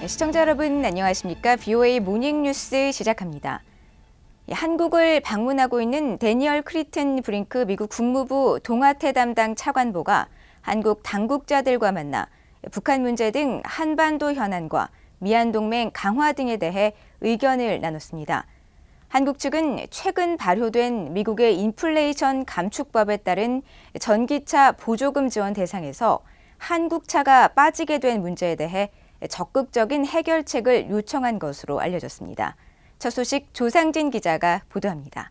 시청자 여러분 안녕하십니까? VOA 모닝뉴스 시작합니다. 한국을 방문하고 있는 데니얼 크리튼 브링크 미국 국무부 동아태 담당 차관보가 한국 당국자들과 만나 북한 문제 등 한반도 현안과 미한 동맹 강화 등에 대해 의견을 나눴습니다. 한국 측은 최근 발효된 미국의 인플레이션 감축법에 따른 전기차 보조금 지원 대상에서 한국차가 빠지게 된 문제에 대해 적극적인 해결책을 요청한 것으로 알려졌습니다. 첫 소식 조상진 기자가 보도합니다.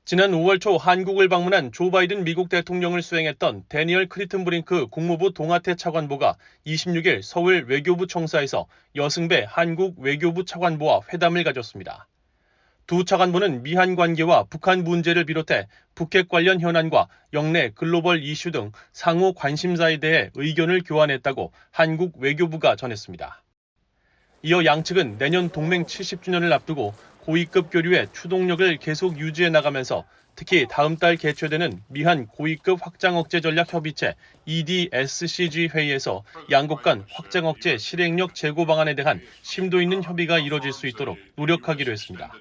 지난 5월 초 한국을 방문한 조 바이든 미국 대통령을 수행했던 데니얼 크리튼 브링크 국무부 동아태 차관보가 26일 서울 외교부 청사에서 여승배 한국 외교부 차관보와 회담을 가졌습니다. 두 차관보는 미한 관계와 북한 문제를 비롯해 북핵 관련 현안과 영내 글로벌 이슈 등 상호 관심사에 대해 의견을 교환했다고 한국 외교부가 전했습니다. 이어 양측은 내년 동맹 70주년을 앞두고 고위급 교류의 추동력을 계속 유지해 나가면서 특히 다음 달 개최되는 미한 고위급 확장억제 전략 협의체 EDSCG 회의에서 양국 간 확장억제 실행력 제고 방안에 대한 심도 있는 협의가 이뤄질 수 있도록 노력하기로 했습니다.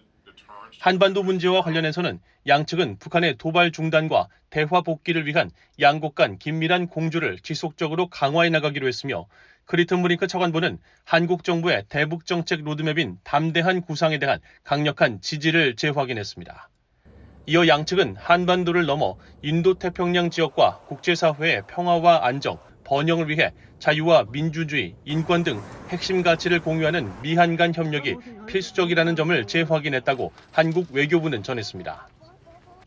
한반도 문제와 관련해서는 양측은 북한의 도발 중단과 대화 복귀를 위한 양국 간 긴밀한 공조를 지속적으로 강화해 나가기로 했으며 크리튼 브링크 차관보는 한국 정부의 대북 정책 로드맵인 담대한 구상에 대한 강력한 지지를 재확인했습니다. 이어 양측은 한반도를 넘어 인도태평양 지역과 국제사회의 평화와 안정, 번영을 위해 자유와 민주주의, 인권 등 핵심 가치를 공유하는 미한 간 협력이 필수적이라는 점을 재확인했다고 한국 외교부는 전했습니다.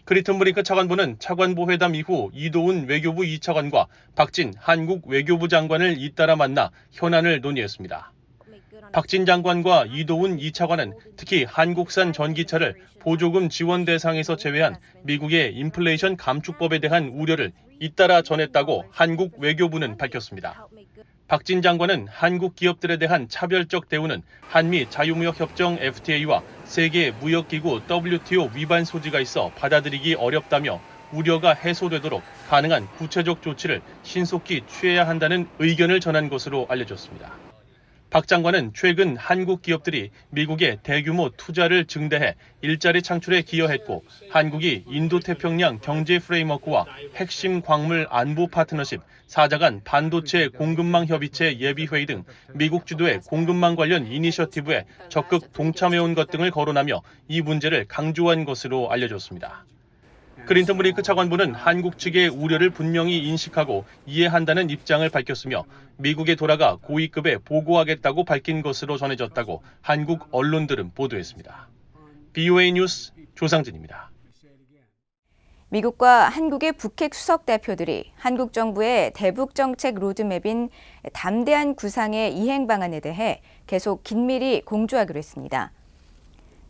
크리튼 브링크 차관보는 차관보 회담 이후 이도훈 외교부 2차관과 박진 한국 외교부 장관을 잇따라 만나 현안을 논의했습니다. 박진 장관과 이도훈 2차관은 특히 한국산 전기차를 보조금 지원 대상에서 제외한 미국의 인플레이션 감축법에 대한 우려를 잇따라 전했다고 한국 외교부는 밝혔습니다. 박진 장관은 한국 기업들에 대한 차별적 대우는 한미 자유무역협정 FTA와 세계무역기구 WTO 위반 소지가 있어 받아들이기 어렵다며 우려가 해소되도록 가능한 구체적 조치를 신속히 취해야 한다는 의견을 전한 것으로 알려졌습니다. 박 장관은 최근 한국 기업들이 미국의 대규모 투자를 증대해 일자리 창출에 기여했고 한국이 인도태평양 경제 프레임워크와 핵심 광물 안보 파트너십, 4자간 반도체 공급망 협의체 예비회의 등 미국 주도의 공급망 관련 이니셔티브에 적극 동참해온 것 등을 거론하며 이 문제를 강조한 것으로 알려졌습니다. 크리튼 브링크 차관보는 한국 측의 우려를 분명히 인식하고 이해한다는 입장을 밝혔으며 미국에 돌아가 고위급에 보고하겠다고 밝힌 것으로 전해졌다고 한국 언론들은 보도했습니다. VOA 뉴스 조상진입니다. 미국과 한국의 북핵 수석 대표들이 한국 정부의 대북 정책 로드맵인 담대한 구상의 이행 방안에 대해 계속 긴밀히 공조하기로 했습니다.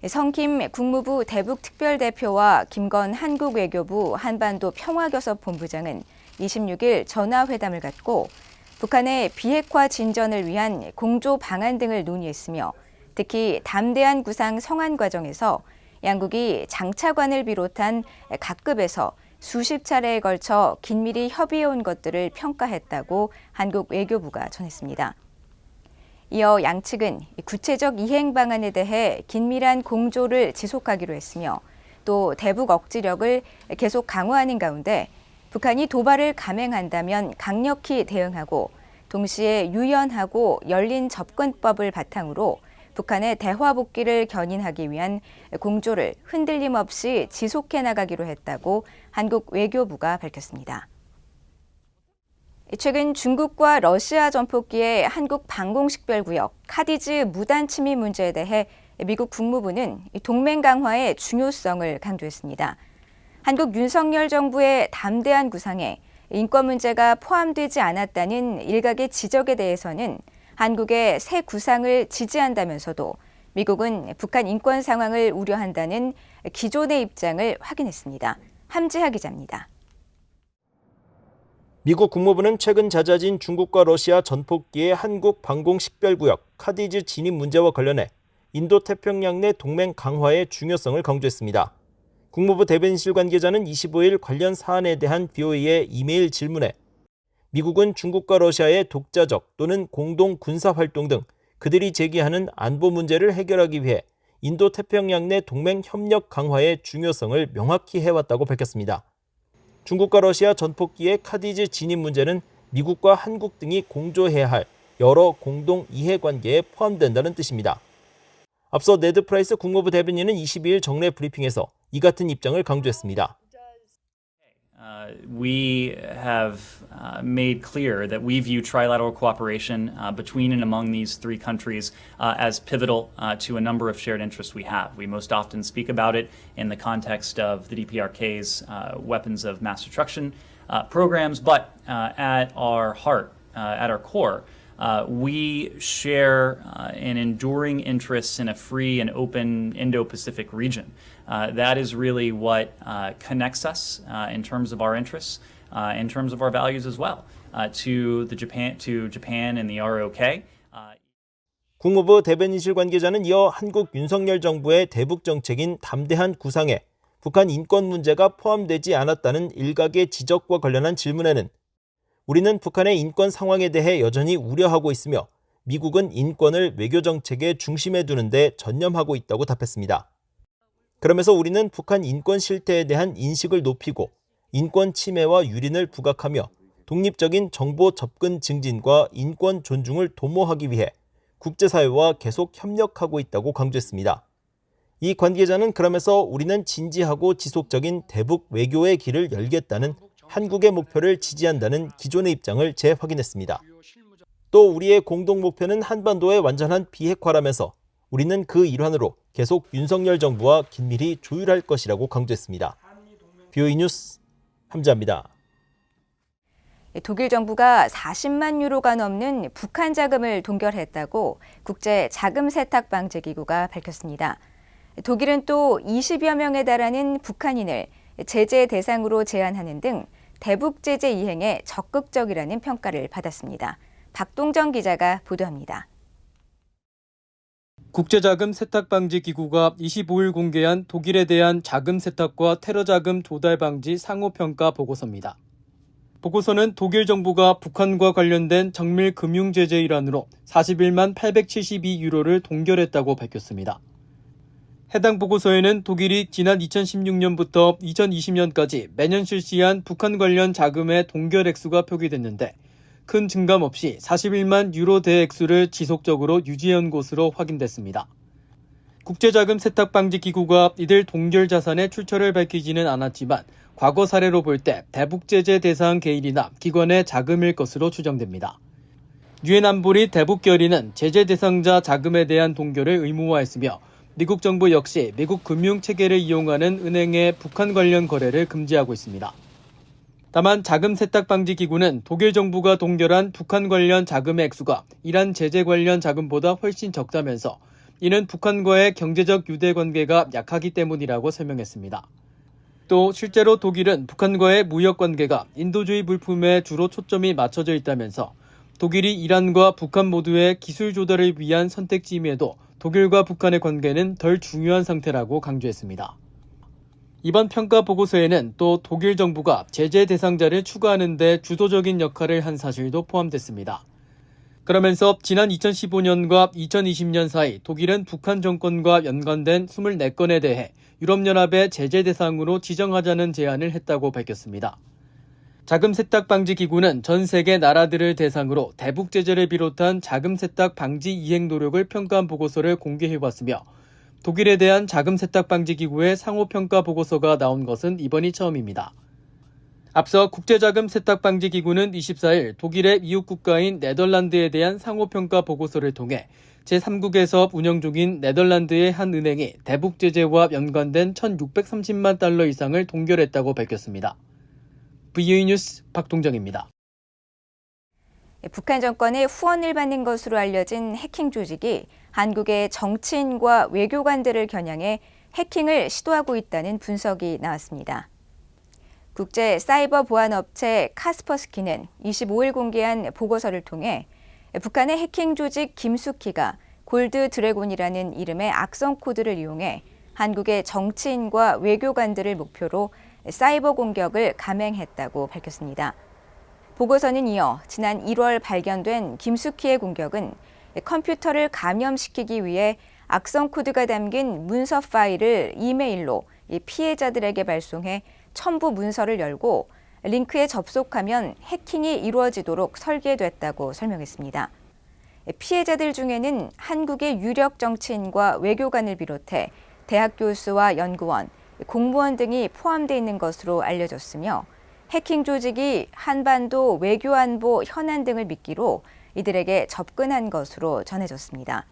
성김 국무부 대북특별대표와 김건 한국외교부 한반도 평화교섭본부장은 26일 전화회담을 갖고 북한의 비핵화 진전을 위한 공조 방안 등을 논의했으며 특히 담대한 구상 성안 과정에서 양국이 장차관을 비롯한 각급에서 수십 차례에 걸쳐 긴밀히 협의해온 것들을 평가했다고 한국 외교부가 전했습니다. 이어 양측은 구체적 이행 방안에 대해 긴밀한 공조를 지속하기로 했으며 또 대북 억지력을 계속 강화하는 가운데 북한이 도발을 감행한다면 강력히 대응하고 동시에 유연하고 열린 접근법을 바탕으로 북한의 대화 복귀를 견인하기 위한 공조를 흔들림 없이 지속해 나가기로 했다고 한국 외교부가 밝혔습니다. 최근 중국과 러시아 전폭기의 한국 방공식별구역 카디즈 무단 침입 문제에 대해 미국 국무부는 동맹 강화의 중요성을 강조했습니다. 한국 윤석열 정부의 담대한 구상에 인권 문제가 포함되지 않았다는 일각의 지적에 대해서는 한국의 새 구상을 지지한다면서도 미국은 북한 인권 상황을 우려한다는 기존의 입장을 확인했습니다. 함지하 기자입니다. 미국 국무부는 최근 잦아진 중국과 러시아 전폭기의 한국 방공식별구역 카디즈 진입 문제와 관련해 인도태평양 내 동맹 강화의 중요성을 강조했습니다. 국무부 대변인실 관계자는 25일 관련 사안에 대한 VOA의 이메일 질문에 미국은 중국과 러시아의 독자적 또는 공동 군사 활동 등 그들이 제기하는 안보 문제를 해결하기 위해 인도태평양 내 동맹 협력 강화의 중요성을 명확히 해왔다고 밝혔습니다. 중국과 러시아 전폭기의 카디즈 진입 문제는 미국과 한국 등이 공조해야 할 여러 공동 이해관계에 포함된다는 뜻입니다. 앞서 네드 프라이스 국무부 대변인은 22일 정례 브리핑에서 이 같은 입장을 강조했습니다. We have made clear that we view trilateral cooperation between and among these three countries as pivotal to a number of shared interests we have. We most often speak about it in the context of the DPRK's weapons of mass destruction programs, but at our heart, at our core, we share an enduring interest in a free and open Indo-Pacific region. That is really what connects us in terms of our interests, in terms of our values as well, to Japan and the ROK. 국무부 대변인실 관계자는 이어 한국 윤석열 정부의 대북 정책인 담대한 구상에 북한 인권 문제가 포함되지 않았다는 일각의 지적과 관련한 질문에는 우리는 북한의 인권 상황에 대해 여전히 우려하고 있으며 미국은 인권을 외교 정책의 중심에 두는 데 전념하고 있다고 답했습니다. 그러면서 우리는 북한 인권 실태에 대한 인식을 높이고 인권 침해와 유린을 부각하며 독립적인 정보 접근 증진과 인권 존중을 도모하기 위해 국제사회와 계속 협력하고 있다고 강조했습니다. 이 관계자는 그러면서 우리는 진지하고 지속적인 대북 외교의 길을 열겠다는 한국의 목표를 지지한다는 기존의 입장을 재확인했습니다. 또 우리의 공동 목표는 한반도의 완전한 비핵화라면서 우리는 그 일환으로 계속 윤석열 정부와 긴밀히 조율할 것이라고 강조했습니다. BOE 뉴스 함자입니다. 독일 정부가 40만 유로가 넘는 북한 자금을 동결했다고 국제 자금 세탁 방지 기구가 밝혔습니다. 독일은 또 20여 명에 달하는 북한인을 제재 대상으로 제한하는 등 대북 제재 이행에 적극적이라는 평가를 받았습니다. 박동정 기자가 보도합니다. 국제자금 세탁방지기구가 25일 공개한 독일에 대한 자금 세탁과 테러 자금 조달 방지 상호평가 보고서입니다. 보고서는 독일 정부가 북한과 관련된 정밀 금융 제재 일환으로 41만 872유로를 동결했다고 밝혔습니다. 해당 보고서에는 독일이 지난 2016년부터 2020년까지 매년 실시한 북한 관련 자금의 동결 액수가 표기됐는데 큰 증감 없이 41만 유로 대액수를 지속적으로 유지해온 것으로 확인됐습니다. 국제자금 세탁방지기구가 이들 동결 자산의 출처를 밝히지는 않았지만 과거 사례로 볼 때 대북제재 대상 개인이나 기관의 자금일 것으로 추정됩니다. 유엔 안보리 대북결의는 제재 대상자 자금에 대한 동결을 의무화했으며 미국 정부 역시 미국 금융체계를 이용하는 은행의 북한 관련 거래를 금지하고 있습니다. 다만 자금 세탁 방지 기구는 독일 정부가 동결한 북한 관련 자금의 액수가 이란 제재 관련 자금보다 훨씬 적다면서 이는 북한과의 경제적 유대 관계가 약하기 때문이라고 설명했습니다. 또 실제로 독일은 북한과의 무역 관계가 인도주의 물품에 주로 초점이 맞춰져 있다면서 독일이 이란과 북한 모두의 기술 조달을 위한 선택지임에도 독일과 북한의 관계는 덜 중요한 상태라고 강조했습니다. 이번 평가 보고서에는 또 독일 정부가 제재 대상자를 추가하는 데 주도적인 역할을 한 사실도 포함됐습니다. 그러면서 지난 2015년과 2020년 사이 독일은 북한 정권과 연관된 24건에 대해 유럽연합의 제재 대상으로 지정하자는 제안을 했다고 밝혔습니다. 자금 세탁 방지 기구는 전 세계 나라들을 대상으로 대북 제재를 비롯한 자금 세탁 방지 이행 노력을 평가한 보고서를 공개해왔으며 독일에 대한 자금 세탁 방지 기구의 상호 평가 보고서가 나온 것은 이번이 처음입니다. 앞서 국제자금 세탁 방지 기구는 24일 독일의 이웃 국가인 네덜란드에 대한 상호 평가 보고서를 통해 제3국에서 운영 중인 네덜란드의 한 은행이 대북 제재와 연관된 1,630만 달러 이상을 동결했다고 밝혔습니다. BOE 뉴스 박동정입니다. 북한 정권의 후원을 받는 것으로 알려진 해킹 조직이 한국의 정치인과 외교관들을 겨냥해 해킹을 시도하고 있다는 분석이 나왔습니다. 국제 사이버 보안 업체 카스퍼스키는 25일 공개한 보고서를 통해 북한의 해킹 조직 김숙희가 골드 드래곤이라는 이름의 악성 코드를 이용해 한국의 정치인과 외교관들을 목표로 사이버 공격을 감행했다고 밝혔습니다. 보고서는 이어 지난 1월 발견된 김숙희의 공격은 컴퓨터를 감염시키기 위해 악성 코드가 담긴 문서 파일을 이메일로 피해자들에게 발송해 첨부 문서를 열고 링크에 접속하면 해킹이 이루어지도록 설계됐다고 설명했습니다. 피해자들 중에는 한국의 유력 정치인과 외교관을 비롯해 대학 교수와 연구원, 공무원 등이 포함되어 있는 것으로 알려졌으며 해킹 조직이 한반도 외교안보 현안 등을 미끼로 이들에게 접근한 것으로 전해졌습니다.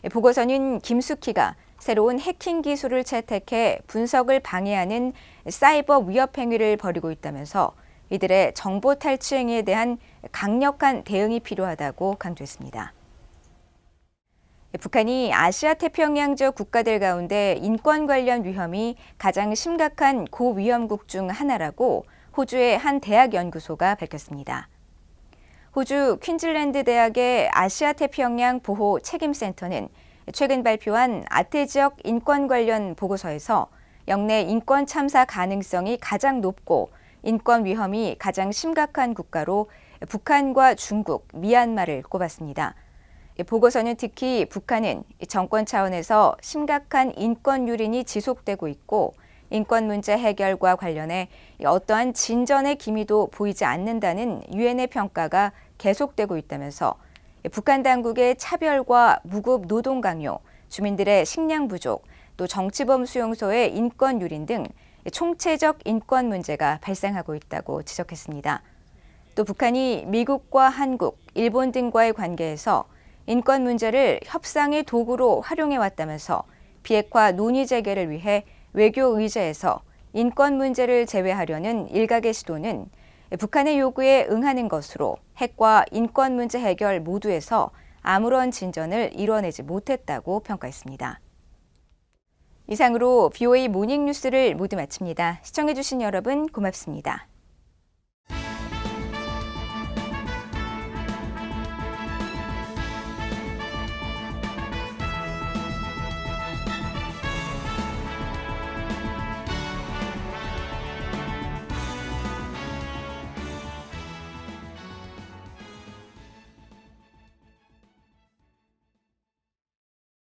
보고서는 김숙희가 새로운 해킹 기술을 채택해 분석을 방해하는 사이버 위협 행위를 벌이고 있다면서 이들의 정보 탈취 행위에 대한 강력한 대응이 필요하다고 강조했습니다. 북한이 아시아 태평양 지역 국가들 가운데 인권 관련 위험이 가장 심각한 고위험국 중 하나라고 호주의 한 대학 연구소가 밝혔습니다. 호주 퀸즐랜드 대학의 아시아 태평양 보호 책임센터는 최근 발표한 아태 지역 인권 관련 보고서에서 역내 인권 참사 가능성이 가장 높고 인권 위험이 가장 심각한 국가로 북한과 중국, 미얀마를 꼽았습니다. 보고서는 특히 북한은 정권 차원에서 심각한 인권 유린이 지속되고 있고 인권 문제 해결과 관련해 어떠한 진전의 기미도 보이지 않는다는 유엔의 평가가 계속되고 있다면서 북한 당국의 차별과 무급 노동 강요, 주민들의 식량 부족, 또 정치범 수용소의 인권 유린 등 총체적 인권 문제가 발생하고 있다고 지적했습니다. 또 북한이 미국과 한국, 일본 등과의 관계에서 인권 문제를 협상의 도구로 활용해 왔다면서 비핵화 논의 재개를 위해 외교 의제에서 인권 문제를 제외하려는 일각의 시도는 북한의 요구에 응하는 것으로 핵과 인권 문제 해결 모두에서 아무런 진전을 이뤄내지 못했다고 평가했습니다. 이상으로 BOA 모닝뉴스를 모두 마칩니다. 시청해주신 여러분 고맙습니다.